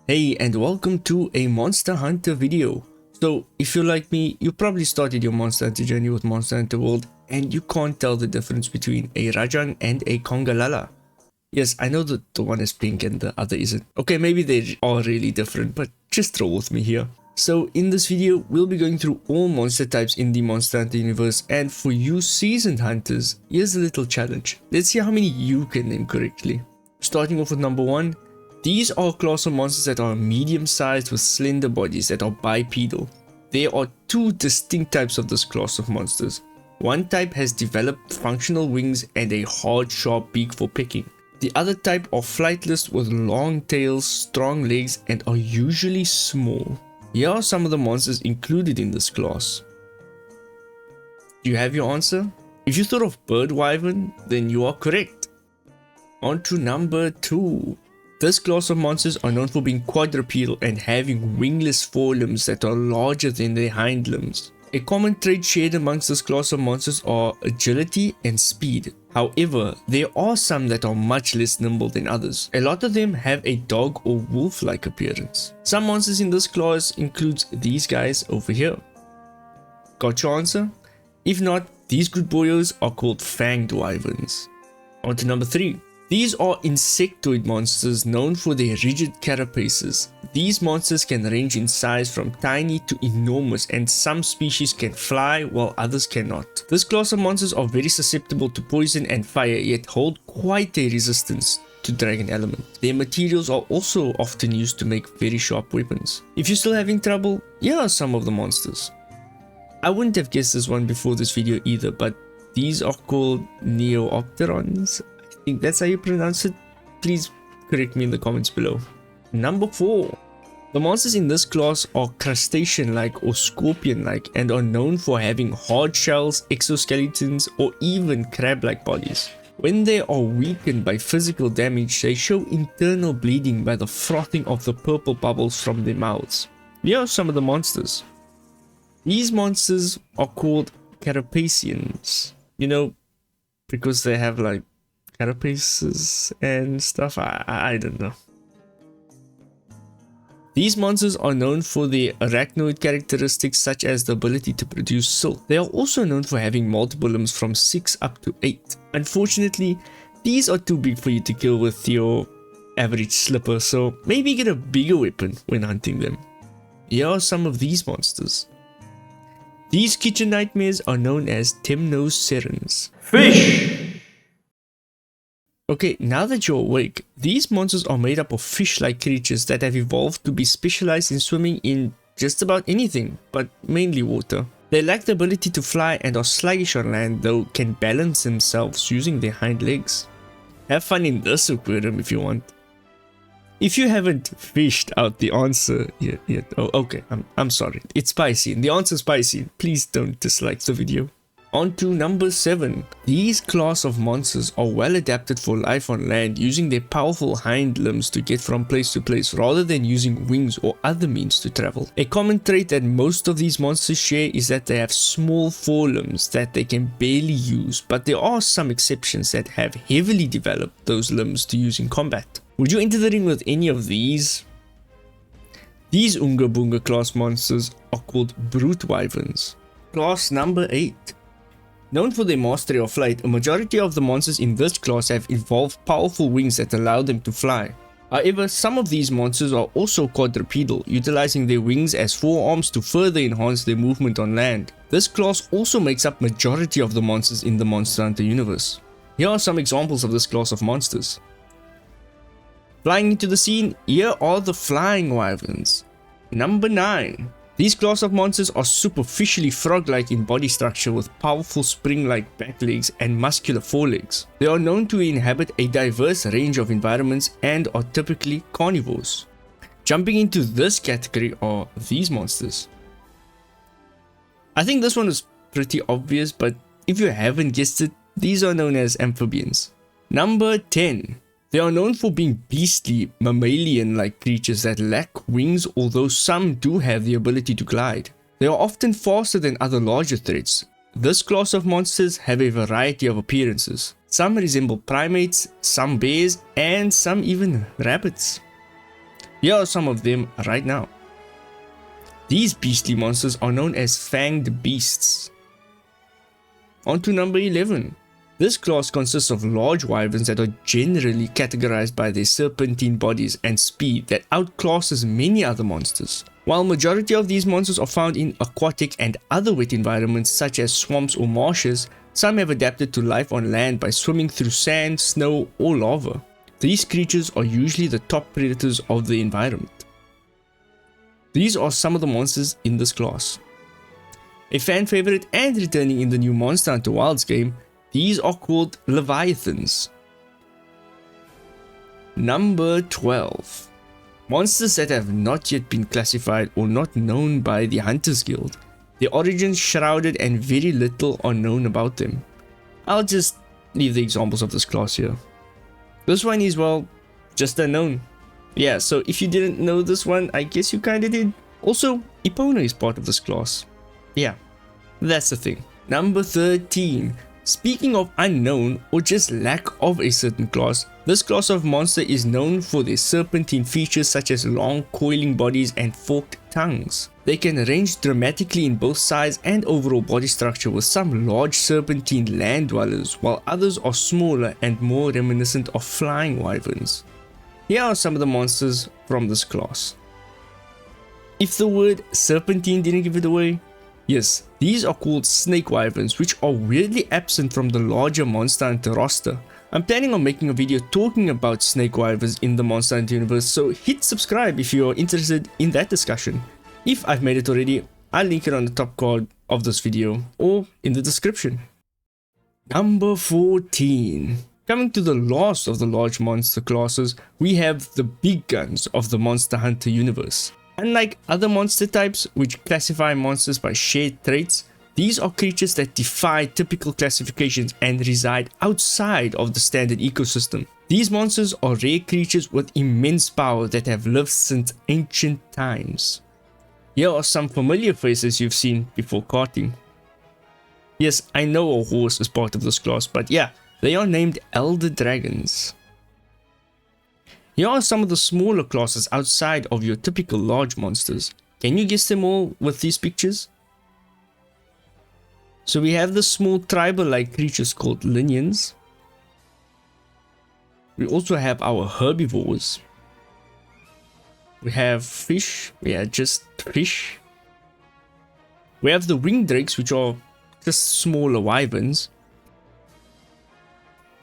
Hey, and welcome to a Monster Hunter video. So if you're like me, you probably started your Monster Hunter journey with Monster Hunter World and you can't tell the difference between a Rajang and a Congalala. Yes, I know that the one is pink and the other isn't. Okay, maybe they are really different, but just roll with me here. So in this video, we'll be going through all monster types in the Monster Hunter universe, and for you seasoned hunters, here's a little challenge. Let's see how many you can name correctly. Starting off with number 1. These are a class of monsters that are medium-sized with slender bodies that are bipedal. There are two distinct types of this class of monsters. One type has developed functional wings and a hard, sharp beak for pecking. The other type are flightless with long tails, strong legs, and are usually small. Here are some of the monsters included in this class. Do you have your answer? If you thought of Bird Wyvern, then you are correct. On to number 2. This class of monsters are known for being quadrupedal and having wingless forelimbs that are larger than their hind limbs. A common trait shared amongst this class of monsters are agility and speed. However, there are some that are much less nimble than others. A lot of them have a dog or wolf-like appearance. Some monsters in this class include these guys over here. Got your answer? If not, these good boyos are called Fanged Wyverns. On to number 3. These are insectoid monsters known for their rigid carapaces. These monsters can range in size from tiny to enormous, and some species can fly while others cannot. This class of monsters are very susceptible to poison and fire, yet hold quite a resistance to dragon element. Their materials are also often used to make very sharp weapons. If you're still having trouble, here are some of the monsters. I wouldn't have guessed this one before this video either, but these are called Neopterons. I think that's how you pronounce it. Please correct me in the comments below. Number 4. The monsters in this class are crustacean-like or scorpion-like and are known for having hard shells, exoskeletons, or even crab-like bodies. When they are weakened by physical damage, they show internal bleeding by the frothing of the purple bubbles from their mouths. Here are some of the monsters. These monsters are called Carapaceons. You know, because they have like carapaces and stuff. I don't know. These monsters are known for their arachnoid characteristics such as the ability to produce silk. They are also known for having multiple limbs from 6 up to 8. Unfortunately, these are too big for you to kill with your average slipper, so maybe get a bigger weapon when hunting them. Here are some of these monsters. These kitchen nightmares are known as Temnocerans. Fish! Okay, now that you're awake, these monsters are made up of fish-like creatures that have evolved to be specialized in swimming in just about anything, but mainly water. They lack the ability to fly and are sluggish on land, though can balance themselves using their hind legs. Have fun in this aquarium if you want. If you haven't fished out the answer yet, oh okay, I'm sorry, it's Piscine. The answer is Piscine. Please don't dislike the video. On to number 7. These class of monsters are well adapted for life on land, using their powerful hind limbs to get from place to place rather than using wings or other means to travel. A common trait that most of these monsters share is that they have small forelimbs that they can barely use, but there are some exceptions that have heavily developed those limbs to use in combat. Would you enter the ring with any of these? These Unga Bunga class monsters are called Brute Wyverns. Class number 8. Known for their mastery of flight, a majority of the monsters in this class have evolved powerful wings that allow them to fly. However, some of these monsters are also quadrupedal, utilizing their wings as forearms to further enhance their movement on land. This class also makes up majority of the monsters in the Monster Hunter universe. Here are some examples of this class of monsters. Flying into the scene, here are the Flying Wyverns. Number 9. These class of monsters are superficially frog-like in body structure with powerful spring-like back legs and muscular forelegs. They are known to inhabit a diverse range of environments and are typically carnivores. Jumping into this category are these monsters. I think this one is pretty obvious, but if you haven't guessed it, these are known as amphibians. Number 10. They are known for being beastly, mammalian-like creatures that lack wings, although some do have the ability to glide. They are often faster than other larger threats. This class of monsters have a variety of appearances. Some resemble primates, some bears, and some even rabbits. Here are some of them right now. These beastly monsters are known as Fanged Beasts. On to number 11. This class consists of large wyverns that are generally categorized by their serpentine bodies and speed that outclasses many other monsters. While majority of these monsters are found in aquatic and other wet environments such as swamps or marshes, some have adapted to life on land by swimming through sand, snow or lava. These creatures are usually the top predators of the environment. These are some of the monsters in this class. A fan favorite and returning in the new Monster Hunter Wilds game, these are called Leviathans. Number 12. Monsters that have not yet been classified or not known by the Hunters Guild. Their origins shrouded and very little are known about them. I'll just leave the examples of this class here. This one is, well, just unknown. Yeah, so if you didn't know this one, I guess you kinda did. Also, Epona is part of this class. Yeah, that's the thing. Number 13. Speaking of unknown or just lack of a certain class, this class of monster is known for their serpentine features such as long coiling bodies and forked tongues. They can range dramatically in both size and overall body structure, with some large serpentine land dwellers while others are smaller and more reminiscent of flying wyverns. Here are some of the monsters from this class. If the word serpentine didn't give it away, yes, these are called snake wyverns, which are weirdly absent from the larger Monster Hunter roster. I'm planning on making a video talking about snake wyverns in the Monster Hunter universe, so hit subscribe if you are interested in that discussion. If I've made it already, I'll link it on the top card of this video or in the description. Number 14. Coming to the last of the large monster classes, we have the big guns of the Monster Hunter universe. Unlike other monster types which classify monsters by shared traits, these are creatures that defy typical classifications and reside outside of the standard ecosystem. These monsters are rare creatures with immense power that have lived since ancient times. Here are some familiar faces you've seen before karting. Yes, I know a horse is part of this class, but yeah, they are named Elder Dragons. Here are some of the smaller classes outside of your typical large monsters. Can you guess them all with these pictures? So we have the small tribal-like creatures called Linians. We also have our herbivores. We have fish. Yeah, just fish. We have the winged drakes, which are just smaller wyverns.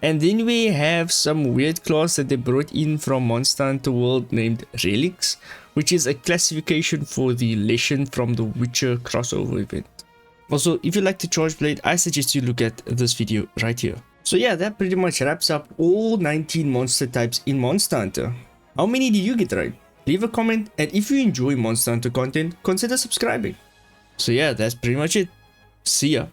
And then we have some weird class that they brought in from Monster Hunter World named Relics, which is a classification for the Leshen from the Witcher crossover event. Also, if you like the Charge Blade, I suggest you look at this video right here. So yeah, that pretty much wraps up all 19 monster types in Monster Hunter. How many did you get right? Leave a comment, and if you enjoy Monster Hunter content, consider subscribing. So yeah, that's pretty much it. See ya.